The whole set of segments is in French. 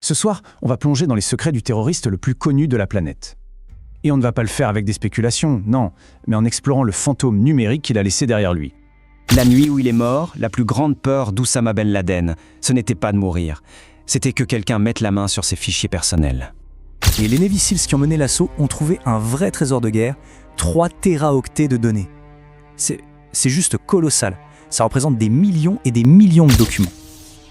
Ce soir, on va plonger dans les secrets du terroriste le plus connu de la planète. Et on ne va pas le faire avec des spéculations, non, mais en explorant le fantôme numérique qu'il a laissé derrière lui. La nuit où il est mort, la plus grande peur d'Oussama Ben Laden, ce n'était pas de mourir, c'était que quelqu'un mette la main sur ses fichiers personnels. Et les Navy Seals qui ont mené l'assaut ont trouvé un vrai trésor de guerre, 3 téraoctets de données. C'est juste colossal, ça représente des millions et des millions de documents.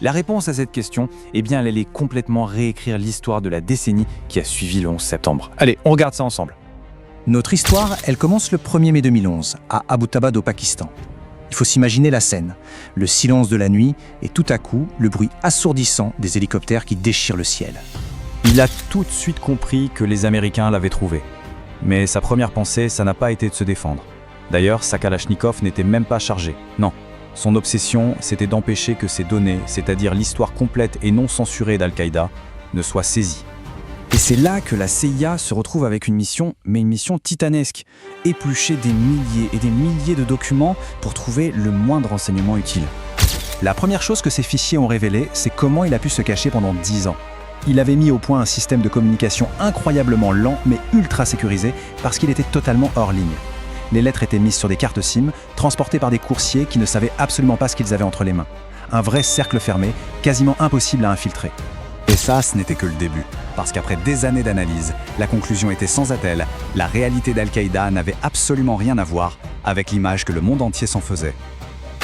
La réponse à cette question, eh bien, elle allait complètement réécrire l'histoire de la décennie qui a suivi le 11 septembre. Allez, on regarde ça ensemble. Notre histoire, elle commence le 1er mai 2011, à Abbottabad au Pakistan. Il faut s'imaginer la scène, le silence de la nuit et tout à coup, le bruit assourdissant des hélicoptères qui déchirent le ciel. Il a tout de suite compris que les Américains l'avaient trouvé. Mais sa première pensée, ça n'a pas été de se défendre. D'ailleurs, sa Kalachnikov n'était même pas chargée. Non. Son obsession, c'était d'empêcher que ces données, c'est-à-dire l'histoire complète et non censurée d'Al-Qaïda, ne soient saisies. Et c'est là que la CIA se retrouve avec une mission, mais une mission titanesque. Éplucher des milliers et des milliers de documents pour trouver le moindre renseignement utile. La première chose que ces fichiers ont révélé, c'est comment il a pu se cacher pendant 10 ans. Il avait mis au point un système de communication incroyablement lent mais ultra sécurisé parce qu'il était totalement hors ligne. Les lettres étaient mises sur des cartes SIM, transportées par des coursiers qui ne savaient absolument pas ce qu'ils avaient entre les mains. Un vrai cercle fermé, quasiment impossible à infiltrer. Et ça, ce n'était que le début. Parce qu'après des années d'analyse, la conclusion était sans attelle, la réalité d'Al-Qaïda n'avait absolument rien à voir avec l'image que le monde entier s'en faisait.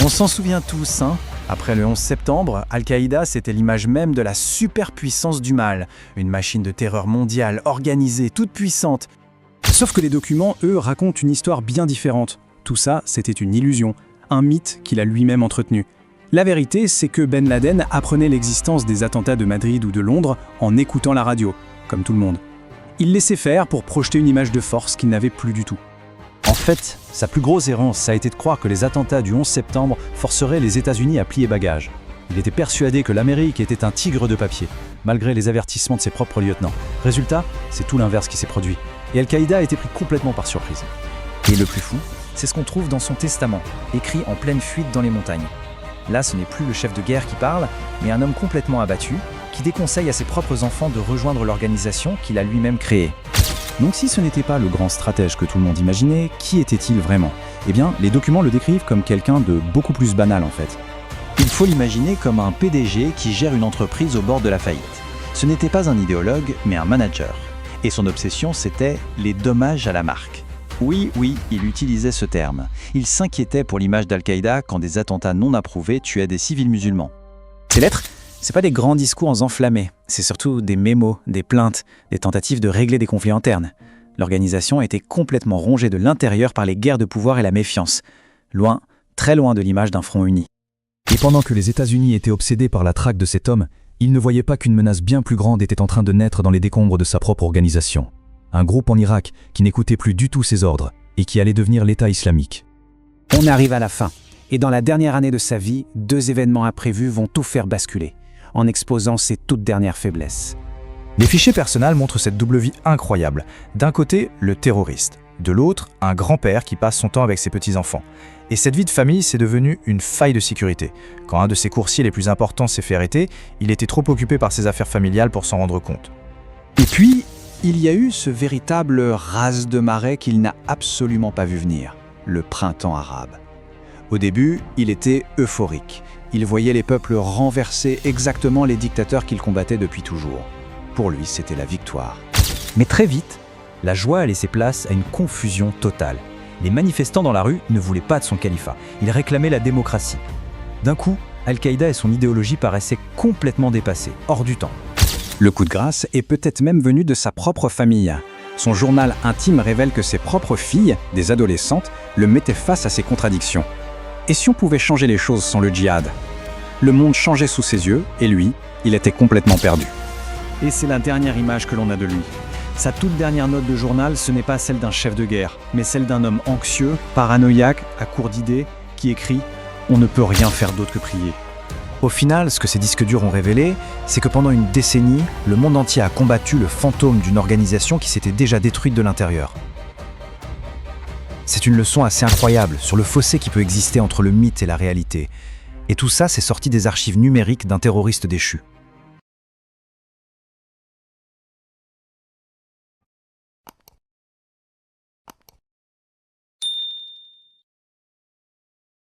On s'en souvient tous, hein. Après le 11 septembre, Al-Qaïda, c'était l'image même de la superpuissance du mal. Une machine de terreur mondiale, organisée, toute puissante. Sauf que les documents, eux, racontent une histoire bien différente. Tout ça, c'était une illusion, un mythe qu'il a lui-même entretenu. La vérité, c'est que Ben Laden apprenait l'existence des attentats de Madrid ou de Londres en écoutant la radio, comme tout le monde. Il laissait faire pour projeter une image de force qu'il n'avait plus du tout. En fait, sa plus grosse errance, ça a été de croire que les attentats du 11 septembre forceraient les États-Unis à plier bagages. Il était persuadé que l'Amérique était un tigre de papier, malgré les avertissements de ses propres lieutenants. Résultat, c'est tout l'inverse qui s'est produit. Et Al-Qaïda a été pris complètement par surprise. Et le plus fou, c'est ce qu'on trouve dans son testament, écrit en pleine fuite dans les montagnes. Là, ce n'est plus le chef de guerre qui parle, mais un homme complètement abattu, qui déconseille à ses propres enfants de rejoindre l'organisation qu'il a lui-même créée. Donc si ce n'était pas le grand stratège que tout le monde imaginait, qui était-il vraiment? Eh bien, les documents le décrivent comme quelqu'un de beaucoup plus banal en fait. Il faut l'imaginer comme un PDG qui gère une entreprise au bord de la faillite. Ce n'était pas un idéologue, mais un manager. Et son obsession, c'était les dommages à la marque. Oui, il utilisait ce terme. Il s'inquiétait pour l'image d'Al-Qaïda quand des attentats non approuvés tuaient des civils musulmans. Ces lettres, c'est pas des grands discours enflammés, c'est surtout des mémos, des plaintes, des tentatives de régler des conflits internes. L'organisation a été complètement rongée de l'intérieur par les guerres de pouvoir et la méfiance. Loin, très loin de l'image d'un front uni. Et pendant que les États-Unis étaient obsédés par la traque de cet homme, ils ne voyaient pas qu'une menace bien plus grande était en train de naître dans les décombres de sa propre organisation. Un groupe en Irak qui n'écoutait plus du tout ses ordres et qui allait devenir l'État islamique. On arrive à la fin, et dans la dernière année de sa vie, 2 événements imprévus vont tout faire basculer, en exposant ses toutes dernières faiblesses. Les fichiers personnels montrent cette double vie incroyable. D'un côté, le terroriste. De l'autre, un grand-père qui passe son temps avec ses petits-enfants. Et cette vie de famille, c'est devenu une faille de sécurité. Quand un de ses coursiers les plus importants s'est fait arrêter, il était trop occupé par ses affaires familiales pour s'en rendre compte. Et puis, il y a eu ce véritable raz de marée qu'il n'a absolument pas vu venir, le printemps arabe. Au début, il était euphorique. Il voyait les peuples renverser exactement les dictateurs qu'il combattait depuis toujours. Pour lui, c'était la victoire. Mais très vite, la joie a laissé place à une confusion totale. Les manifestants dans la rue ne voulaient pas de son califat, ils réclamaient la démocratie. D'un coup, Al-Qaïda et son idéologie paraissaient complètement dépassées, hors du temps. Le coup de grâce est peut-être même venu de sa propre famille. Son journal intime révèle que ses propres filles, des adolescentes, le mettaient face à ses contradictions. Et si on pouvait changer les choses sans le djihad? Le monde changeait sous ses yeux, et lui, il était complètement perdu. Et c'est la dernière image que l'on a de lui. Sa toute dernière note de journal, ce n'est pas celle d'un chef de guerre, mais celle d'un homme anxieux, paranoïaque, à court d'idées, qui écrit « On ne peut rien faire d'autre que prier ». Au final, ce que ces disques durs ont révélé, c'est que pendant une décennie, le monde entier a combattu le fantôme d'une organisation qui s'était déjà détruite de l'intérieur. C'est une leçon assez incroyable sur le fossé qui peut exister entre le mythe et la réalité. Et tout ça, c'est sorti des archives numériques d'un terroriste déchu.